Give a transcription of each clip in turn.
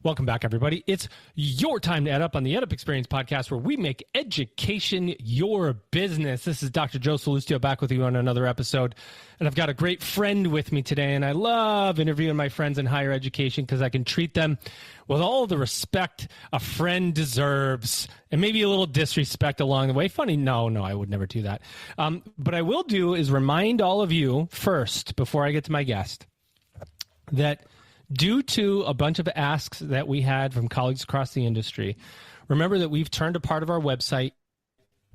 Welcome back, everybody. It's your time to EdUp on the EdUp Experience podcast, where we make education your business. This is Dr. Joe Salustio back with you on another episode. And I've got a great friend with me today, and I love interviewing my friends in higher education because I can treat them with all the respect a friend deserves, and maybe a little disrespect along the way. Funny, no, I would never do that. But I will do is remind all of you first, before I get to my guest, that due to a bunch of asks that we had from colleagues across the industry, remember that we've turned a part of our website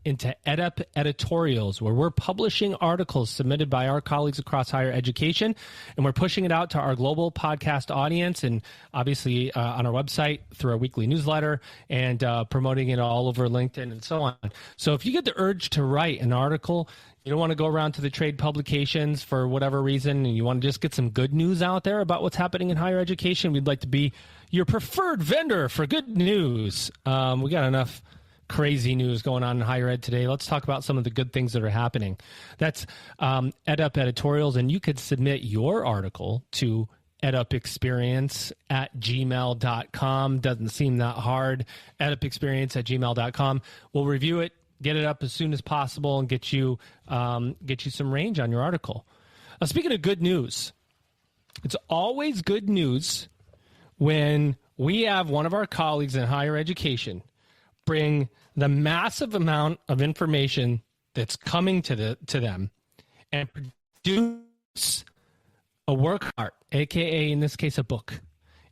into EdUp editorials, where we're publishing articles submitted by our colleagues across higher education, and we're pushing it out to our global podcast audience, and obviously on our website through our weekly newsletter, and promoting it all over LinkedIn and so on. So if you get the urge to write an article, you don't want to go around to the trade publications for whatever reason, and you want to just get some good news out there about what's happening in higher education, we'd like to be your preferred vendor for good news. We got enough crazy news going on in higher ed today. Let's talk about some of the good things that are happening. That's EdUp editorials, and you could submit your article to edupexperience@gmail.com. Doesn't seem that hard. edupexperience@gmail.com. We'll review it, get it up as soon as possible, and get you some range on your article. Speaking of good news, it's always good news when we have one of our colleagues in higher education bring the massive amount of information that's coming to them and produce a work of art, aka in this case a book.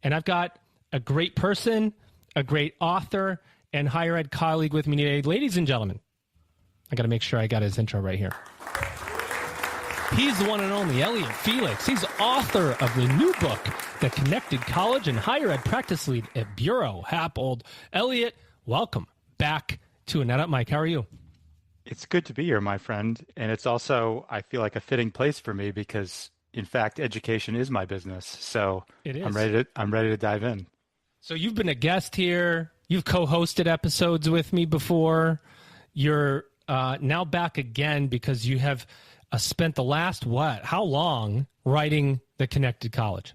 And I've got a great person, a great author, and higher ed colleague with me today. Ladies and gentlemen, I got to make sure I got his intro right here. He's the one and only Elliot Felix. He's author of the new book, The Connected College and Higher Ed Practice Lead at Buro. Happold. Elliot, welcome back to an EdUp Mike. How are you? It's good to be here, my friend. And it's also, I feel like, a fitting place for me because, in fact, education is my business. So it is. I'm ready to dive in. So you've been a guest here. You've co-hosted episodes with me before. You're now back again because you have spent the last, how long writing The Connected College?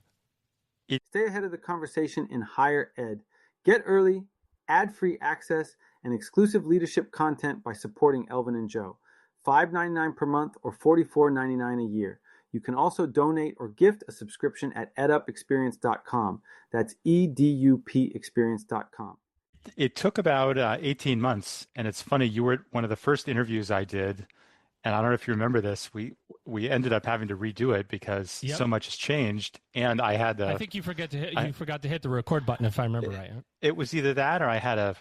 Stay ahead of the conversation in higher ed. Get early, ad-free access, and exclusive leadership content by supporting Elvin and Joe. $5.99 per month or $44.99 a year. You can also donate or gift a subscription at edupexperience.com. That's EDUP experience.com. It took about 18 months, and it's funny, you were one of the first interviews I did, and I don't know if you remember this, we ended up having to redo it because so much has changed, and I had to... I think you forgot to hit the record button, if I remember right. It was either that or I had a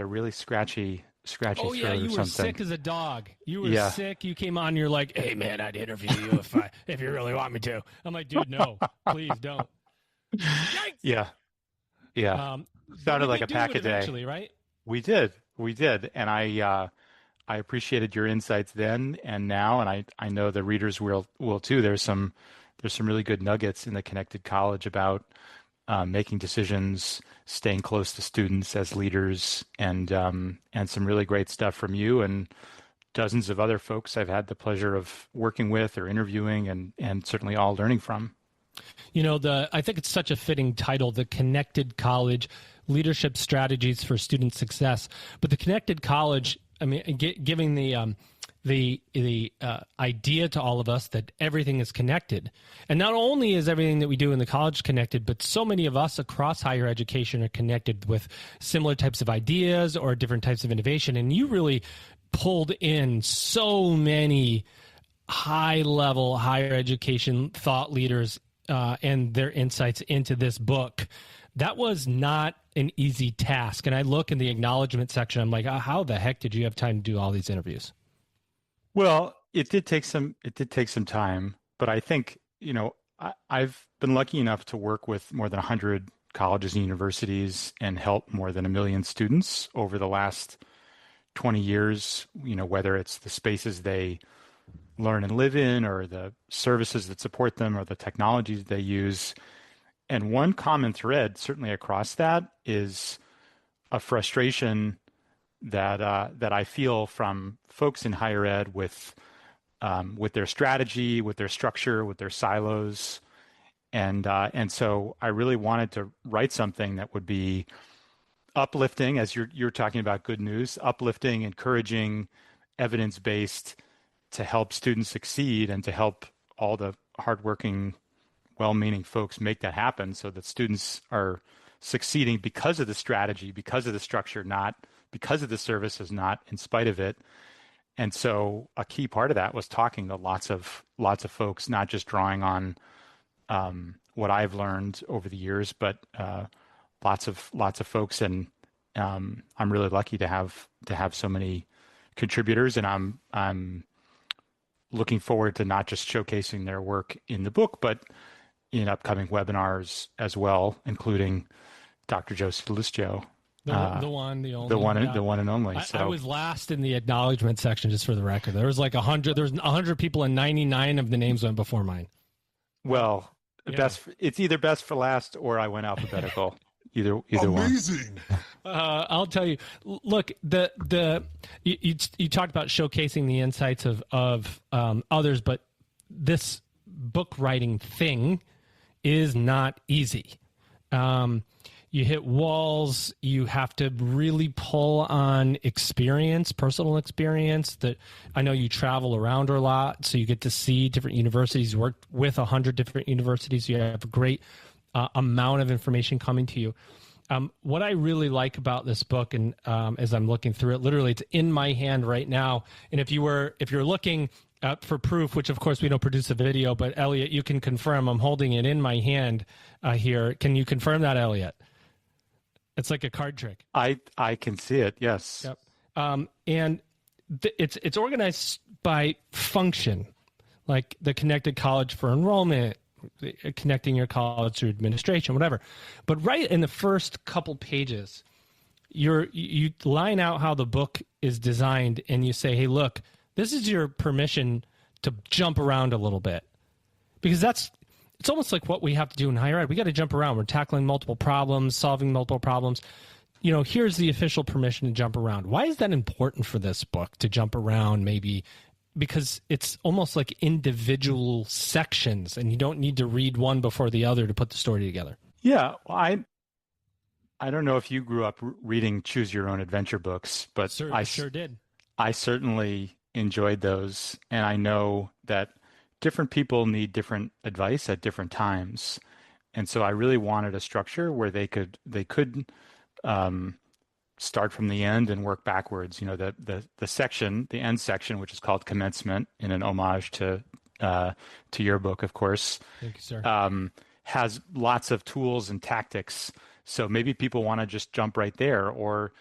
really scratchy throat or something. Oh yeah, you were sick as a dog. You were sick. You came on, you're like, hey man, I'd interview you if you really want me to. I'm like, dude, no, please don't. Yikes! Yeah. Sounded like a pack a day. Eventually, right? We did. And I appreciated your insights then and now, and I know the readers will too. There's some really good nuggets in the Connected College about making decisions, staying close to students as leaders, and some really great stuff from you and dozens of other folks I've had the pleasure of working with or interviewing, and certainly all learning from. You know, I think it's such a fitting title, The Connected College, Leadership Strategies for Student Success. But the Connected College, I mean, giving the idea to all of us that everything is connected. And not only is everything that we do in the college connected, but so many of us across higher education are connected with similar types of ideas or different types of innovation. And you really pulled in so many high-level higher education thought leaders and their insights into this book. That was not an easy task. And I look in the acknowledgement section, I'm like, how the heck did you have time to do all these interviews? Well, it did take some time, but I think, I've been lucky enough to work with more than 100 colleges and universities and help more than 1 million students over the last 20 years, whether it's the spaces they learn and live in or the services that support them or the technologies they use. And one common thread, certainly across that, is a frustration that I feel from folks in higher ed with their strategy, with their structure, with their silos, And so I really wanted to write something that would be uplifting, as you're talking about good news, uplifting, encouraging, evidence-based, to help students succeed and to help all the hardworking, well-meaning folks make that happen, so that students are succeeding because of the strategy, because of the structure, not because of the services, not in spite of it. And so a key part of that was talking to lots of folks, not just drawing on what I've learned over the years, but lots of folks. And I'm really lucky to have so many contributors, and I'm looking forward to not just showcasing their work in the book, but in upcoming webinars as well, including Dr. Joe Solustio. The one, the only. The one and only. I was last in the acknowledgement section, just for the record. There was like 100. There's 100 people, and 99 of the names went before mine. Well, it's either best for last or I went alphabetical. Either one. Amazing. I'll tell you. Look, you talked about showcasing the insights of others, but this book writing thing is not easy. You hit walls. You have to really pull on experience, personal experience. That I know you travel around a lot, so you get to see different universities. You work with 100 different universities. You have a great amount of information coming to you. What I really like about this book, and as I'm looking through it, literally it's in my hand right now. And if you're looking for proof, which of course we don't produce a video, but Elliot, you can confirm I'm holding it in my hand here. Can you confirm that, Elliot? It's like a card trick. I can see it. Yes. Yep. And it's organized by function, like the Connected College for Enrollment, connecting your college to administration, whatever. But right in the first couple pages, you line out how the book is designed, and you say, hey, look, this is your permission to jump around a little bit, because it's almost like what we have to do in higher ed. We got to jump around. We're tackling multiple problems, solving multiple problems. Here's the official permission to jump around. Why is that important for this book, to jump around? Maybe because it's almost like individual sections, and you don't need to read one before the other to put the story together. Yeah. Well, I don't know if you grew up reading Choose Your Own Adventure books, but I sure did. I certainly enjoyed those. And I know that different people need different advice at different times. And so I really wanted a structure where they could start from the end and work backwards. The section, the end section, which is called commencement, in an homage to your book, of course. Thank you, sir. Has lots of tools and tactics. So maybe people want to just jump right there. Or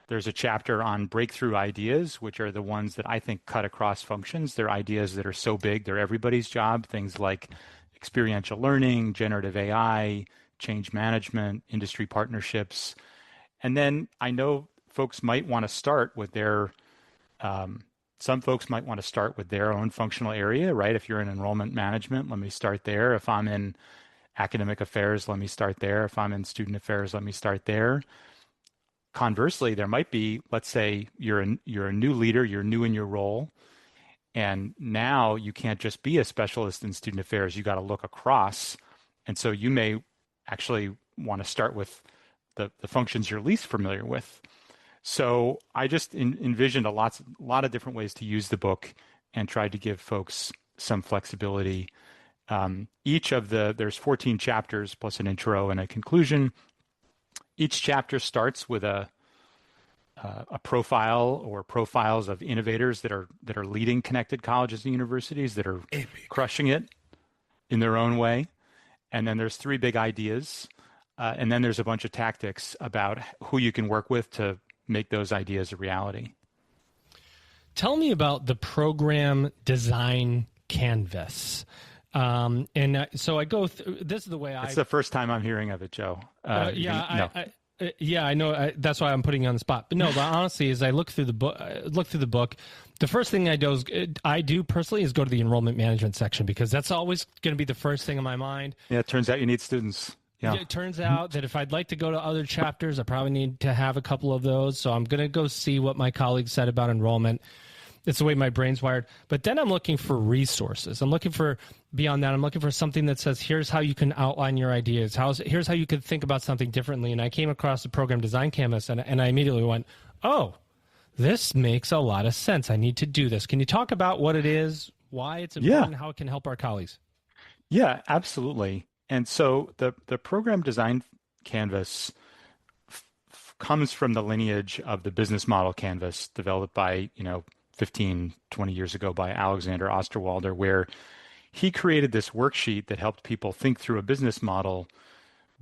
there's a chapter on breakthrough ideas, which are the ones that I think cut across functions. They're ideas that are so big, they're everybody's job. Things like experiential learning, generative AI, change management, industry partnerships. And then I know folks might want to start with some folks might want to start with their own functional area, right? If you're in enrollment management, let me start there. If I'm in academic affairs, let me start there. If I'm in student affairs, let me start there. Conversely, there might be, let's say you're a new leader, you're new in your role, and now you can't just be a specialist in student affairs. You got to look across. And so you may actually want to start with the functions you're least familiar with. So I just envisioned a lot of different ways to use the book and tried to give folks some flexibility. There's 14 chapters plus an intro and a conclusion. Each chapter starts with a profile or profiles of innovators that are leading connected colleges and universities, that are crushing it in their own way. And then there's 3 big ideas. And then there's a bunch of tactics about who you can work with to make those ideas a reality. Tell me about the program design canvas. So I go through, this is the way It's the first time I'm hearing of it, Joe. I know. That's why I'm putting you on the spot. But honestly, as I look through the book, the first thing I do personally is go to the enrollment management section, because that's always going to be the first thing in my mind. Yeah, it turns out you need students. Yeah. It turns out that if I'd like to go to other chapters, I probably need to have a couple of those. So I'm going to go see what my colleagues said about enrollment. It's the way my brain's wired. But then I'm looking for resources. I'm looking for, beyond that, I'm looking for something that says, here's how you can outline your ideas. Here's how you could think about something differently. And I came across the program design canvas, and I immediately went, oh, this makes a lot of sense. I need to do this. Can you talk about what it is, why it's important, how it can help our colleagues? Yeah, absolutely. And so the program design canvas comes from the lineage of the business model canvas developed by, 15, 20 years ago by Alexander Osterwalder, where he created this worksheet that helped people think through a business model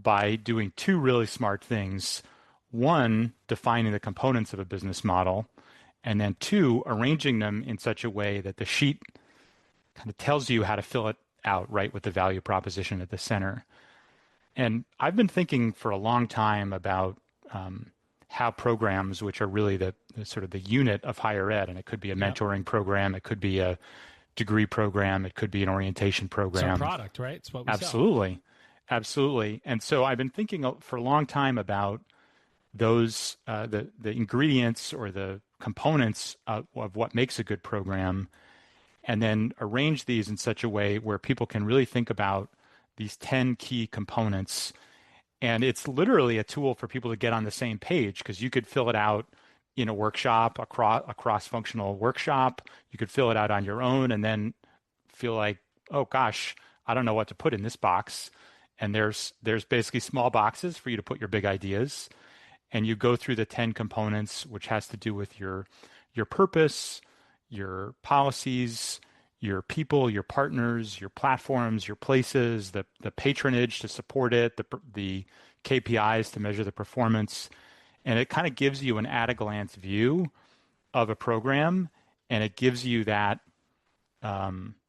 by doing two really smart things. One, defining the components of a business model, and then two, arranging them in such a way that the sheet kind of tells you how to fill it out, right, with the value proposition at the center. And I've been thinking for a long time about how programs, which are really the sort of the unit of higher ed, and it could be a mentoring program, it could be a degree program, it could be an orientation program. It's a product, right? It's what we Absolutely. sell. Absolutely. And so I've been thinking for a long time about those, the ingredients or the components of what makes a good program, and then arrange these in such a way where people can really think about these 10 key components. And it's literally a tool for people to get on the same page, because you could fill it out in a workshop, a cross-functional workshop. You could fill it out on your own and then feel like, oh gosh, I don't know what to put in this box. And there's basically small boxes for you to put your big ideas. And you go through the 10 components, which has to do with your purpose, your policies, your people, your partners, your platforms, your places, the patronage to support it, the KPIs to measure the performance. And it kind of gives you an at-a-glance view of a program, and it gives you that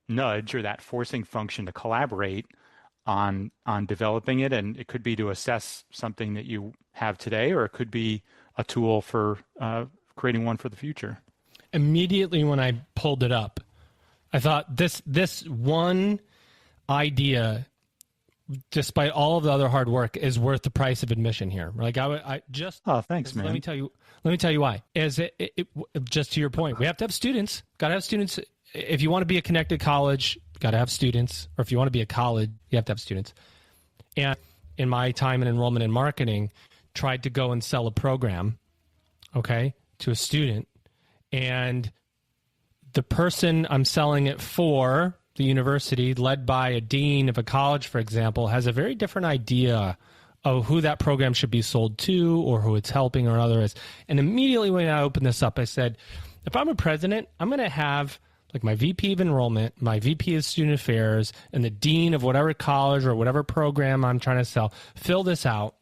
nudge or that forcing function to collaborate on developing it. And it could be to assess something that you have today, or it could be a tool for creating one for the future. Immediately when I pulled it up, I thought this one idea, despite all of the other hard work, is worth the price of admission here. Like I just. Oh, thanks, man. Let me tell you why. As it just to your point, we have to have students. Got to have students. If you want to be a connected college, got to have students. Or if you want to be a college, you have to have students. And in my time in enrollment and marketing, tried to go and sell a program, to a student, and the person I'm selling it for, the university, led by a dean of a college, for example, has a very different idea of who that program should be sold to or who it's helping or others. And immediately when I opened this up, I said, if I'm a president, I'm going to have like my VP of enrollment, my VP of student affairs, and the dean of whatever college or whatever program I'm trying to sell, fill this out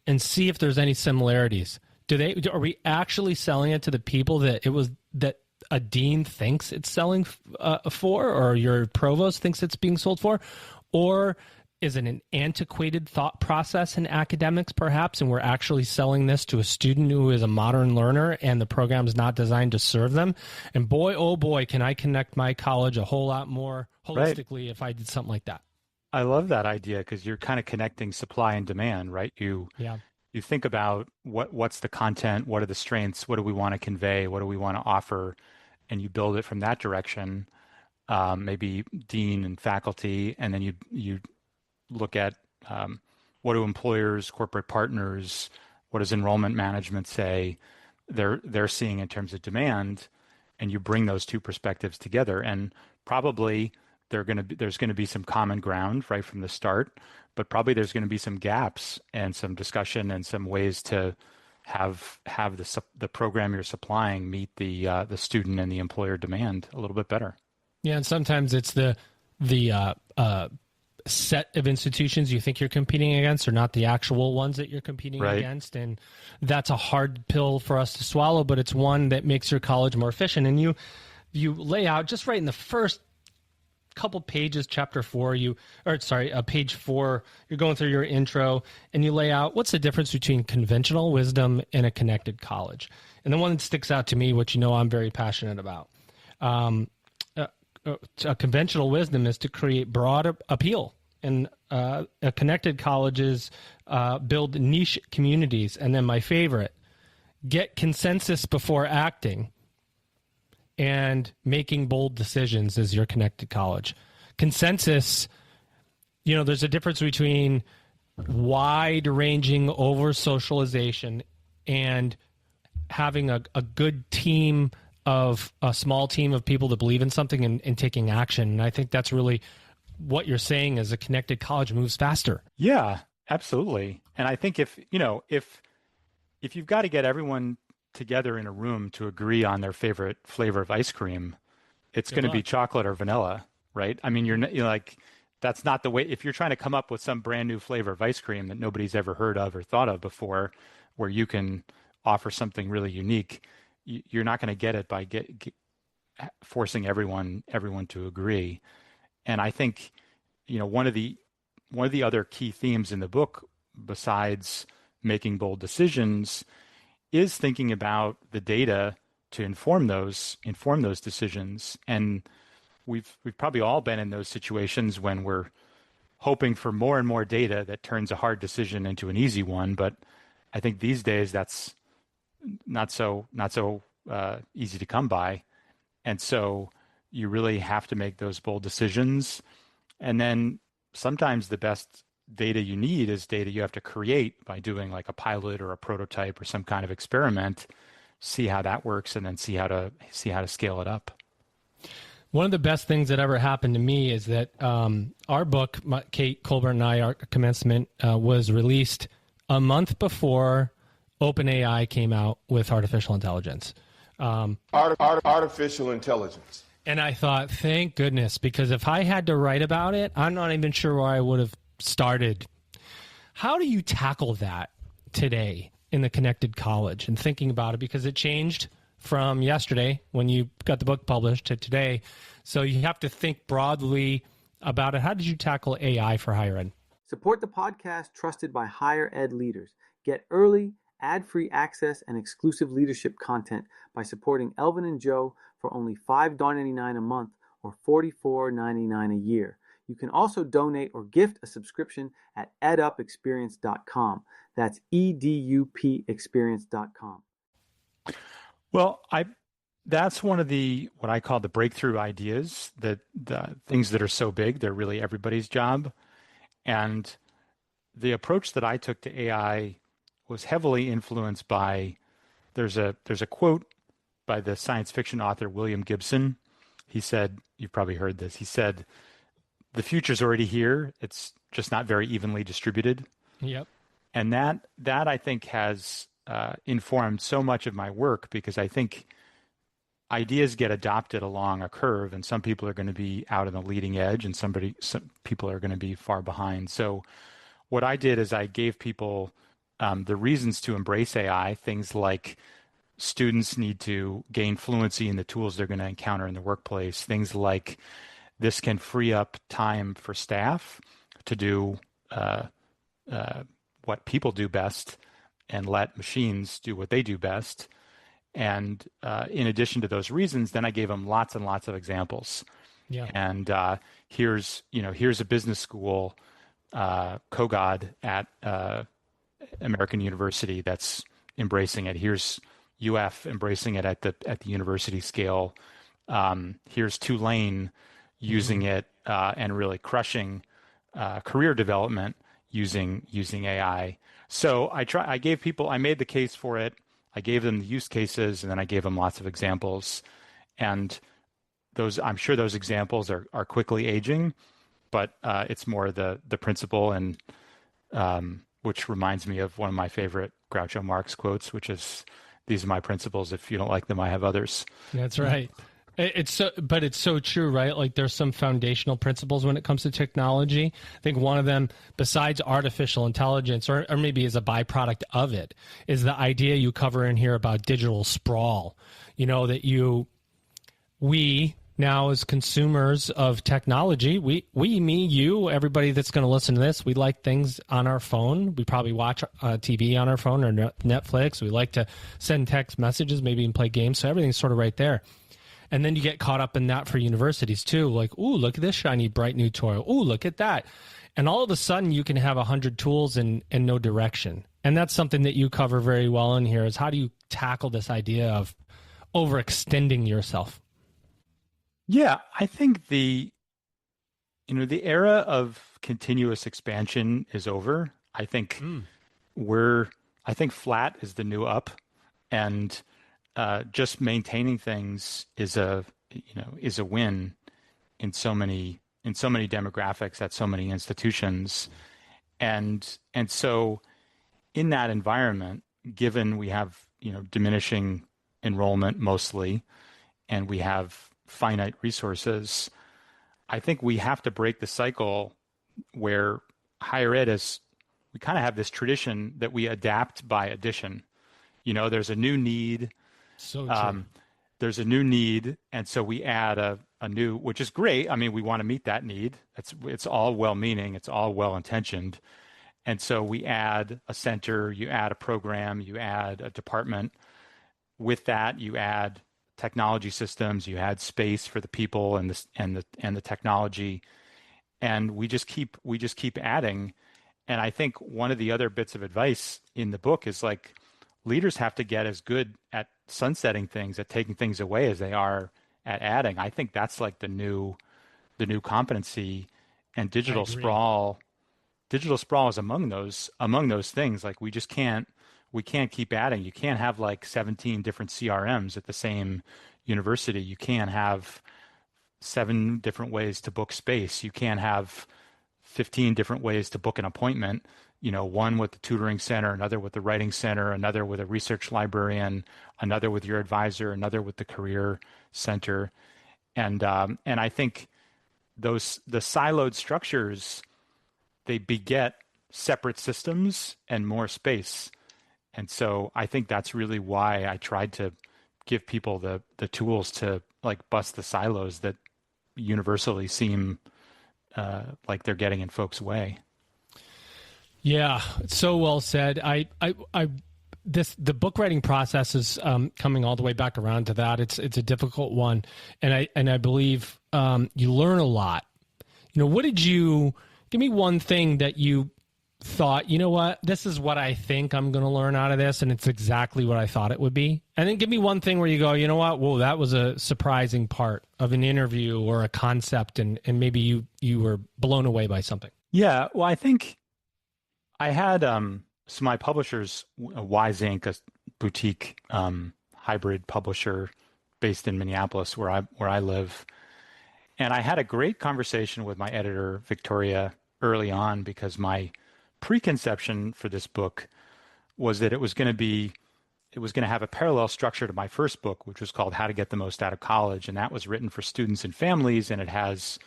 and see if there's any similarities. Are we actually selling it to the people that a dean thinks it's selling for, or your provost thinks it's being sold for? Or is it an antiquated thought process in academics, perhaps, and we're actually selling this to a student who is a modern learner and the program is not designed to serve them? And boy, oh boy, can I connect my college a whole lot more holistically if I did something like that. I love that idea, because you're kind of connecting supply and demand, right? You think about what's the content, what are the strengths, what do we want to convey, what do we want to offer, and you build it from that direction. Maybe dean and faculty, and then you look at what do employers, corporate partners, what does enrollment management say they're seeing in terms of demand, and you bring those two perspectives together. And probably there's going to be some common ground right from the start, but probably there's going to be some gaps and some discussion and some ways to have the program you're supplying meet the student and the employer demand a little bit better. Yeah, and sometimes it's the set of institutions you think you're competing against, or not the actual ones that you're competing against, and that's a hard pill for us to swallow, but it's one that makes your college more efficient. And you lay out just right in the first couple pages, page 4, you're going through your intro, and you lay out what's the difference between conventional wisdom and a connected college. And the one that sticks out to me, which I'm very passionate about, a conventional wisdom is to create broad appeal, and connected colleges build niche communities. And then my favorite, get consensus before acting. and making bold decisions is your connected college. Consensus, there's a difference between wide-ranging over-socialization and having a good team of a small team of people that believe in something and taking action. And I think that's really what you're saying is a connected college moves faster. Yeah, absolutely. And I think if you've got to get everyone together in a room to agree on their favorite flavor of ice cream, it's going to be chocolate or vanilla, right? I mean, you're like, that's not the way. If you're trying to come up with some brand new flavor of ice cream that nobody's ever heard of or thought of before, where you can offer something really unique, you're not going to get it by forcing everyone to agree. And I think, one of the other key themes in the book, besides making bold decisions, is thinking about the data to inform those decisions. And we've probably all been in those situations when we're hoping for more and more data that turns a hard decision into an easy one. But I think these days that's not so easy to come by. And so you really have to make those bold decisions. And then sometimes the best data you need is data you have to create by doing like a pilot or a prototype or some kind of experiment, see how that works, and then see how to scale it up. One of the best things that ever happened to me is that our book, Kate Colbert and I, our commencement, was released a month before OpenAI came out with artificial intelligence. Artificial intelligence. And I thought, thank goodness, because if I had to write about it, I'm not even sure where I would have started. How do you tackle that today in the connected college and thinking about it? Because it changed from yesterday when you got the book published to today. So you have to think broadly about it. How did you tackle AI for higher ed? Support the podcast trusted by higher ed leaders. Get early, ad-free access, and exclusive leadership content by supporting Elvin and Joe for only $5.99 a month or $44.99 a year. You can also donate or gift a subscription at edupexperience.com. That's edupexperience.com. Well, that's one of what I call the breakthrough ideas, that the things that are so big, they're really everybody's job. And the approach that I took to AI was heavily influenced by, there's a quote by the science fiction author William Gibson. He said, you've probably heard this, he said, the future's already here. It's just not very evenly distributed. Yep. And that I think has informed so much of my work, because I think ideas get adopted along a curve, and some people are going to be out on the leading edge and some people are going to be far behind. So what I did is I gave people the reasons to embrace AI, things like students need to gain fluency in the tools they're going to encounter in the workplace, things like this can free up time for staff to do what people do best and let machines do what they do best. And in addition to those reasons, then I gave them lots and lots of examples. Yeah. And here's a business school, Kogod at American University that's embracing it. Here's UF embracing it at the university scale. Here's Tulane using it and really crushing career development using AI. So I made the case for it. I gave them the use cases, and then I gave them lots of examples. And I'm sure those examples are quickly aging, but it's more the principle, and which reminds me of one of my favorite Groucho Marx quotes, which is, "These are my principles. If you don't like them, I have others." That's right. It's so true, right? Like there's some foundational principles when it comes to technology. I think one of them, besides artificial intelligence, or maybe as a byproduct of it, is the idea you cover in here about digital sprawl. That we now as consumers of technology, me, you, everybody that's going to listen to this, we like things on our phone. We probably watch TV on our phone or Netflix. We like to send text messages, maybe even play games. So everything's sort of right there. And then you get caught up in that for universities too. Like, ooh, look at this shiny, bright new toy. Ooh, look at that. And all of a sudden you can have 100 tools and no direction. And that's something that you cover very well in here, is how do you tackle this idea of overextending yourself? Yeah, I think the era of continuous expansion is over. Mm. We're, I think flat is the new up, and just maintaining things is a win in so many demographics at so many institutions, and so in that environment, given we have diminishing enrollment mostly, and we have finite resources, I think we have to break the cycle where higher ed is, we kind of have this tradition that we adapt by addition. There's a new need. So true. Um, there's a new need, and so we add a new, which is great. I mean, we want to meet that need. It's all well-meaning. It's all well-intentioned. And so we add a center, you add a program, you add a department. With that, you add technology systems, you add space for the people and the technology, and we just keep adding. And I think one of the other bits of advice in the book is like leaders have to get as good at sunsetting things, at taking things away as they are at adding. I think that's like the new competency, and I agree. digital sprawl is among those things. Like we can't keep adding. You can't have like 17 different CRMs at the same university. You can't have 7 different ways to book space. You can't have 15 different ways to book an appointment. One with the tutoring center, another with the writing center, another with a research librarian, another with your advisor, another with the career center. And I think the siloed structures, they beget separate systems and more space. And so I think that's really why I tried to give people the tools to like bust the silos that universally seem like they're getting in folks' way. Yeah, so well said. The book writing process is coming all the way back around to that. It's a difficult one, and I believe you learn a lot. What did you give me one thing that you thought? You know what? This is what I think I'm going to learn out of this, and it's exactly what I thought it would be. And then give me one thing where you go, you know what? Whoa, that was a surprising part of an interview or a concept, and maybe you were blown away by something. Yeah, well, I think I had so my publisher's Wise Inc., a boutique hybrid publisher based in Minneapolis, where I live, and I had a great conversation with my editor Victoria early on, because my preconception for this book was that it was going to have a parallel structure to my first book, which was called How to Get the Most Out of College, and that was written for students and families, and it has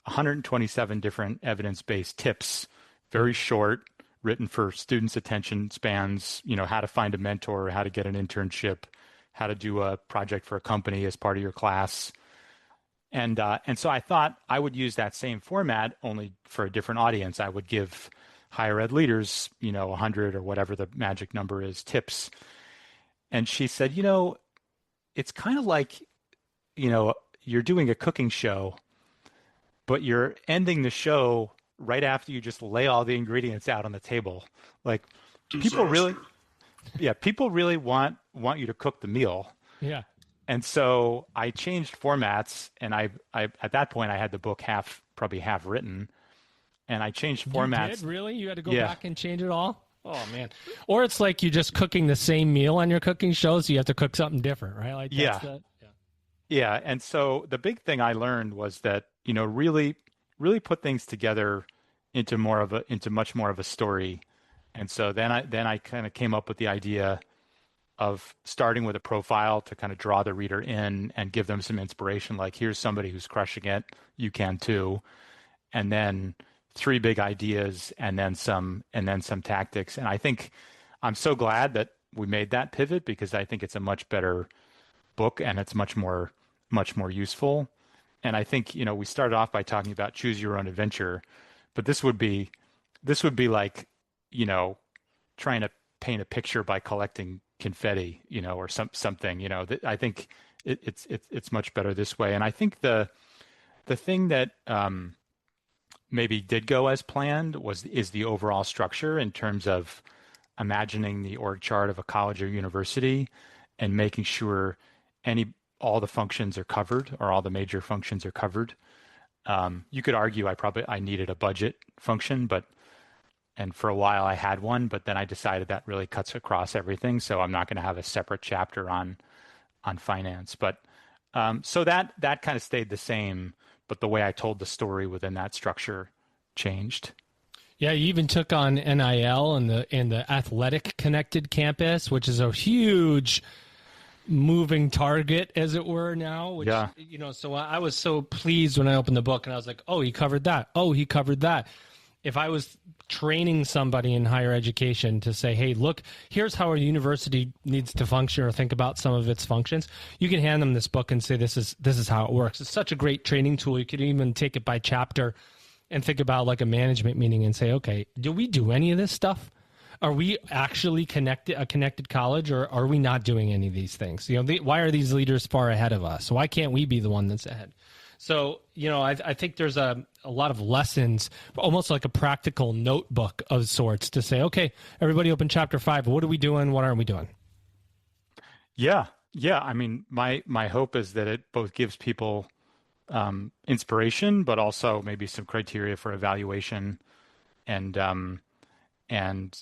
127 different evidence-based tips, very short, written for students' attention spans, how to find a mentor, how to get an internship, how to do a project for a company as part of your class. And so I thought I would use that same format, only for a different audience. I would give higher ed leaders, 100 or whatever the magic number is, tips. And she said, it's kind of like, you're doing a cooking show, but you're ending the show right after you just lay all the ingredients out on the table. Like people really, yeah, people really want you to cook the meal. Yeah. And so I changed formats, and I at that point I had the book probably half written, and I changed formats. You did? Really? You had to go Yeah. back and change it all? Oh, man. Or it's like you're just cooking the same meal on your cooking show, so you have to cook something different, right? Like Yeah. yeah. Yeah. And so the big thing I learned was that, really, really put things together into much more of a story. And so then I kind of came up with the idea of starting with a profile to kind of draw the reader in and give them some inspiration. Like, here's somebody who's crushing it. You can too. And then 3 big ideas, and then some tactics. And I think I'm so glad that we made that pivot, because I think it's a much better book, and it's much more useful. And I think, we started off by talking about choose your own adventure, but this would be like, trying to paint a picture by collecting confetti, or something, I think it's much better this way. And I think the thing that maybe did go as planned is the overall structure, in terms of imagining the org chart of a college or university, and making sure all the functions are covered, or all the major functions are covered. You could argue I needed a budget function, and for a while I had one, but then I decided that really cuts across everything, so I'm not going to have a separate chapter on finance. But so that kind of stayed the same, but the way I told the story within that structure changed. Yeah, you even took on NIL and the athletic connected campus, which is a huge moving target, as it were, now. Which, yeah. So I was so pleased when I opened the book and I was like, oh, he covered that. Oh, he covered that. If I was training somebody in higher education to say, hey, look, here's how a university needs to function or think about some of its functions, you can hand them this book and say, this is how it works. It's such a great training tool. You could even take it by chapter and think about like a management meeting and say, okay, do we do any of this stuff? Are we actually a connected college, or are we not doing any of these things? Why are these leaders far ahead of us? Why can't we be the one that's ahead? So, I think there's a lot of lessons, almost like a practical notebook of sorts to say, okay, everybody open chapter 5. What are we doing? What aren't we doing? Yeah. I mean, my hope is that it both gives people inspiration, but also maybe some criteria for evaluation, and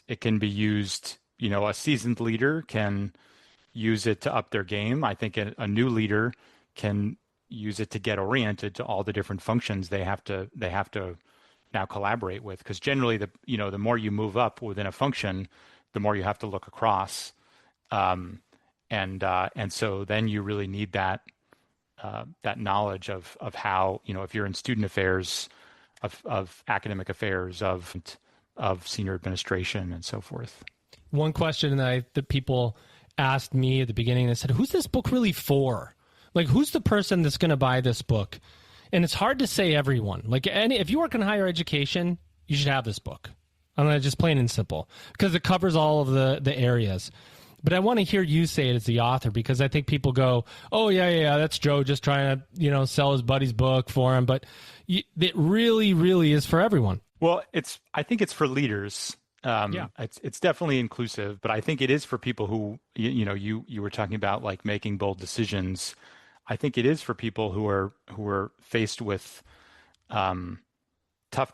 it can be used. A seasoned leader can use it to up their game. I think a new leader can use it to get oriented to all the different functions they have to now collaborate with. Because generally, the more you move up within a function, the more you have to look across, and so then you really need that knowledge of how, if you're in student affairs, of academic affairs, of senior administration, and so forth. One question that people asked me at the beginning, they said, who's this book really for? Like, who's the person that's going to buy this book? And it's hard to say everyone. Like, if you work in higher education, you should have this book. I'm just plain and simple, because it covers all of the areas. But I want to hear you say it as the author, because I think people go, oh, yeah, that's Joe just trying to, sell his buddy's book for him. But it really, really is for everyone. Well, I think it's for leaders. It's definitely inclusive, but I think it is for people who, you were talking about, like, making bold decisions. I think it is for people who are faced with tough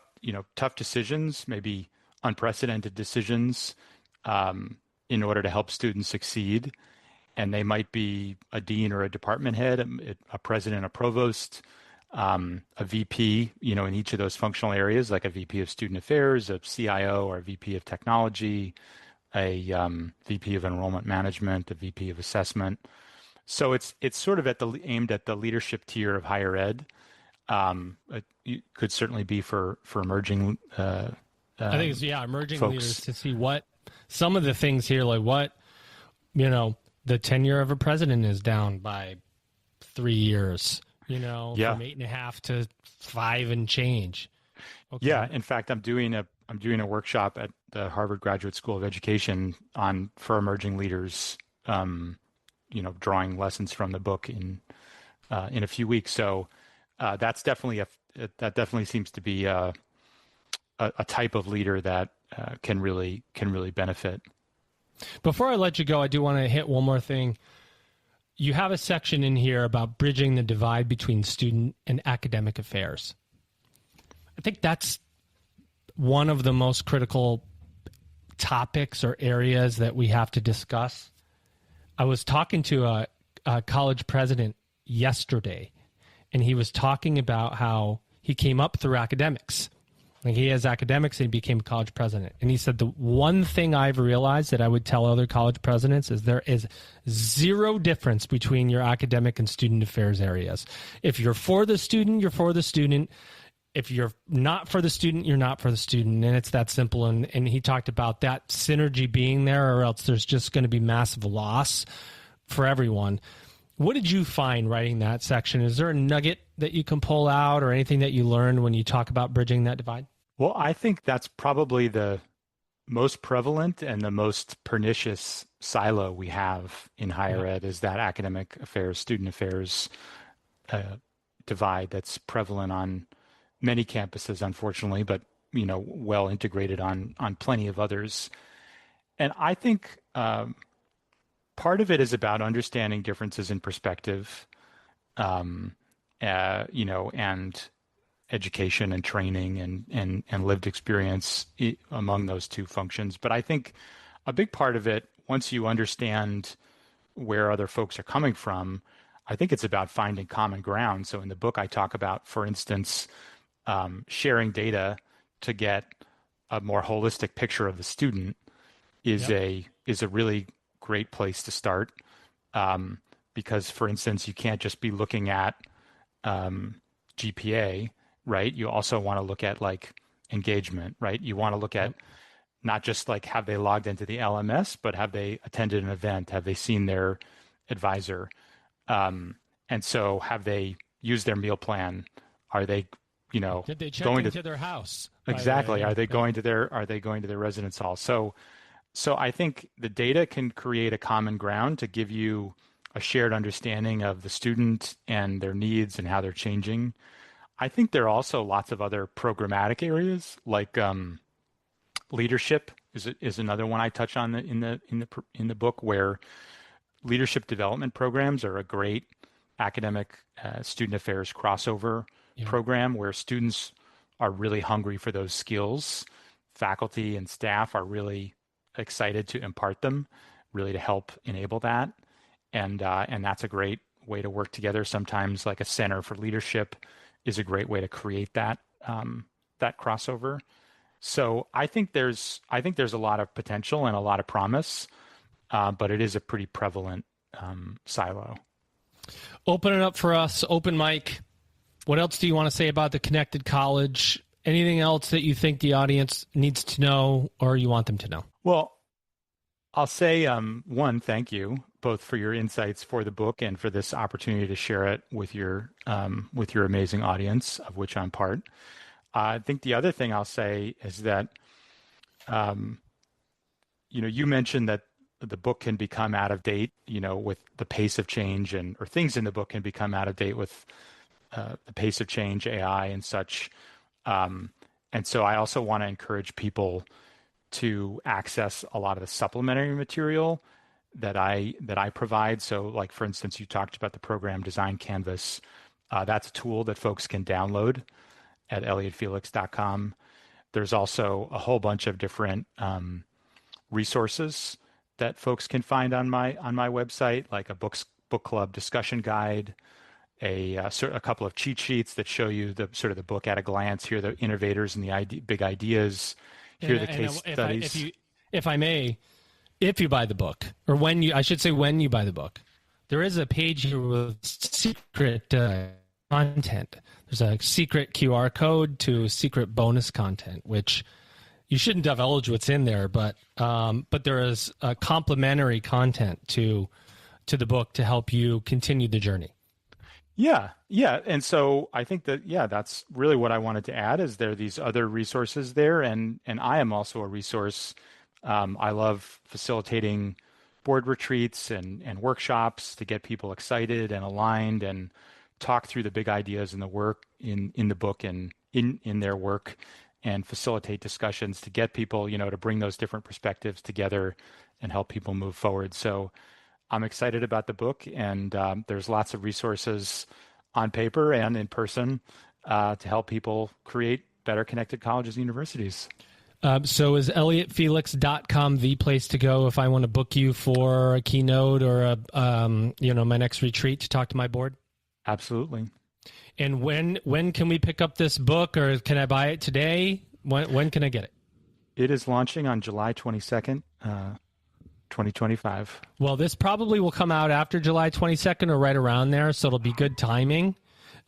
decisions, maybe unprecedented decisions, in order to help students succeed. And they might be a dean or a department head, a president, a provost, a VP, in each of those functional areas, like a VP of student affairs, a CIO, or a VP of technology, a VP of enrollment management, a VP of assessment. So it's sort of aimed at the leadership tier of higher ed. It could certainly be for emerging. I think it's emerging folks. Leaders, to see what some of the things here, like what the tenure of a president is down by 3 years. From 8.5 to 5 and change. Okay. Yeah, in fact, I'm doing a workshop at the Harvard Graduate School of Education for emerging leaders. Drawing lessons from the book in a few weeks. So that's definitely that definitely seems to be a type of leader that can really benefit. Before I let you go, I do want to hit one more thing. You have a section in here about bridging the divide between student and academic affairs. I think that's one of the most critical topics or areas that we have to discuss. I was talking to a college president yesterday, and he was talking about how he came up through academics. Like, he has academics and he became a college president. And he said, the one thing I've realized that I would tell other college presidents is there is zero difference between your academic and student affairs areas. If you're for the student, you're for the student. If you're not for the student, you're not for the student. And it's that simple. And he talked about that synergy being there, or else there's just going to be massive loss for everyone. What did you find writing that section? Is there a nugget that you can pull out, or anything that you learned when you talk about bridging that divide? Well, I think that's probably the most prevalent and the most pernicious silo we have in higher ed, is that academic affairs, student affairs divide that's prevalent on many campuses, unfortunately, but well integrated on plenty of others. And I think part of it is about understanding differences in perspective, and education and training and lived experience among those two functions. But I think a big part of it, once you understand where other folks are coming from, I think it's about finding common ground. So in the book, I talk about, for instance, sharing data to get a more holistic picture of the student is a really great place to start. Because, for instance, you can't just be looking at GPA, right? You also want to look at like engagement, right? You want to look at not just like have they logged into the LMS, but have they attended an event? Have they seen their advisor? And so have they used their meal plan? Are they, did they check going into their house? Exactly. Are they going to their residence hall? So I think the data can create a common ground to give you a shared understanding of the student and their needs and how they're changing. I think there are also lots of other programmatic areas, like leadership is another one I touch on in the book, where leadership development programs are a great academic student affairs crossover program where students are really hungry for those skills. Faculty and staff are really excited to impart them, really to help enable that. And that's a great way to work together. Sometimes like a center for leadership is a great way to create that crossover. So I think there's a lot of potential and a lot of promise, but it is a pretty prevalent silo. Open it up for us, open mic. What else do you want to say about the Connected College? Anything else that you think the audience needs to know or you want them to know? Well, I'll say, one, thank you both for your insights for the book and for this opportunity to share it with your amazing audience, of which I'm part. I think the other thing I'll say is that, you mentioned that the book can become out of date, with the pace of change, or things in the book can become out of date with the pace of change, AI and such. And so I also want to encourage people to access a lot of the supplementary material that I provide. So like, for instance, you talked about the program Design Canvas. That's a tool that folks can download at elliottfelix.com. There's also a whole bunch of different resources that folks can find on my website, like a book club discussion guide, a couple of cheat sheets that show you the sort of the book at a glance. Here are the innovators and the big ideas. Here are the case studies. If I may, if you buy the book, or when you buy the book, there is a page here with secret content. There's a secret QR code to secret bonus content, which you shouldn't divulge what's in there, but there is a complimentary content to the book to help you continue the journey. Yeah. And so I think that, that's really what I wanted to add, is there are these other resources there. And I am also a resource. I love facilitating board retreats and workshops to get people excited and aligned and talk through the big ideas in the work in the book and in their work, and facilitate discussions to get people, to bring those different perspectives together and help people move forward. So I'm excited about the book, and there's lots of resources on paper and in person to help people create better connected colleges and universities. So is ElliotFelix.com the place to go if I want to book you for a keynote or my next retreat to talk to my board? Absolutely. And when can we pick up this book, or can I buy it today? When can I get it? It is launching on July 22nd, 2025. Well, this probably will come out after July 22nd or right around there, so it'll be good timing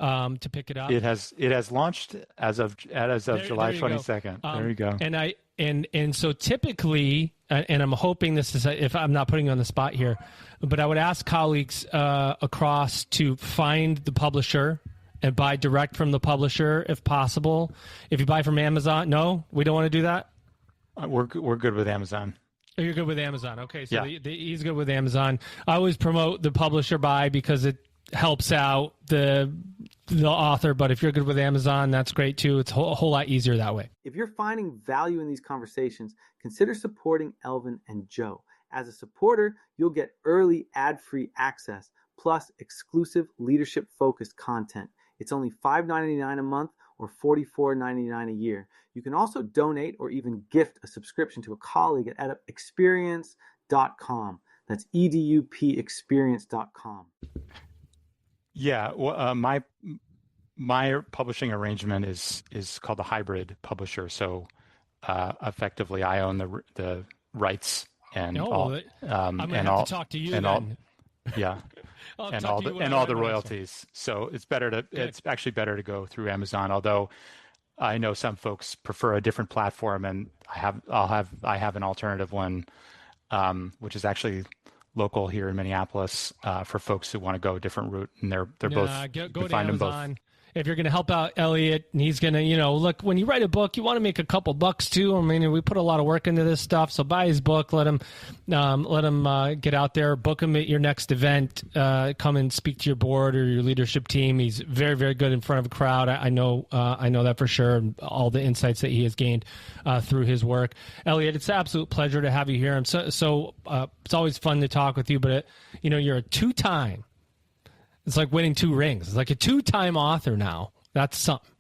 to pick it up. It has launched as of July 22nd. There you go. And so typically, and I'm hoping this is, if I'm not putting you on the spot here, but I would ask colleagues across to find the publisher and buy direct from the publisher if possible. If you buy from Amazon, no, we don't want to do that. We're good with Amazon. Oh, you're good with Amazon. Okay, so yeah. He's good with Amazon. I always promote the publisher buy because it helps out the author, but if you're good with Amazon, that's great too. It's a whole lot easier that way. If you're finding value in these conversations, consider supporting Elvin and Joe. As a supporter, you'll get early ad-free access, plus exclusive leadership-focused content. It's only $5.99 a month or $44.99 a year. You can also donate or even gift a subscription to a colleague at edupexperience.com. That's edupexperience.com. Yeah, well, my publishing arrangement is called the hybrid publisher. So effectively, I own the rights and all. I'm gonna have to talk to you. Yeah, and all the royalties. So it's actually better to go through Amazon. Although I know some folks prefer a different platform, and I have an alternative one, which is actually local here in Minneapolis for folks who want to go a different route, and they're both. Go to Amazon. If you're going to help out Elliot, and he's going to, look, when you write a book, you want to make a couple bucks too. I mean, we put a lot of work into this stuff. So buy his book, let him get out there, book him at your next event, come and speak to your board or your leadership team. He's very, very good in front of a crowd. I know that for sure. All the insights that he has gained through his work. Elliot, it's an absolute pleasure to have you here. It's always fun to talk with you, but you're a two-time. It's like winning 2 rings. It's like a 2-time author now. That's something.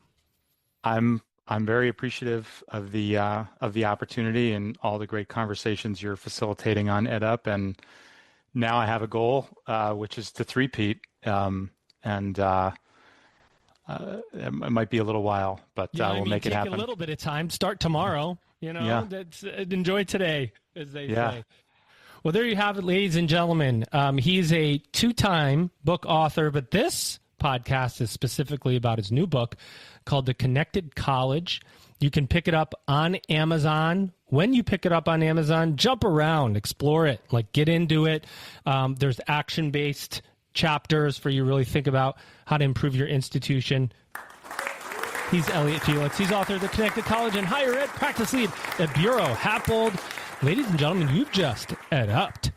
I'm very appreciative of the opportunity and all the great conversations you're facilitating on EdUp. And now I have a goal, which is to three-peat. And it might be a little while, but we'll make it happen. Take a little bit of time. Start tomorrow. Enjoy today, as they say. Well, there you have it, ladies and gentlemen. He's a 2-time book author, but this podcast is specifically about his new book called The Connected College. You can pick it up on Amazon. When you pick it up on Amazon, jump around, explore it, get into it. There's action-based chapters for you to really think about how to improve your institution. He's Elliot Felix. He's author of The Connected College and Higher Ed Practice Lead at Buro. Happold. Ladies and gentlemen, you've just EdUp'd.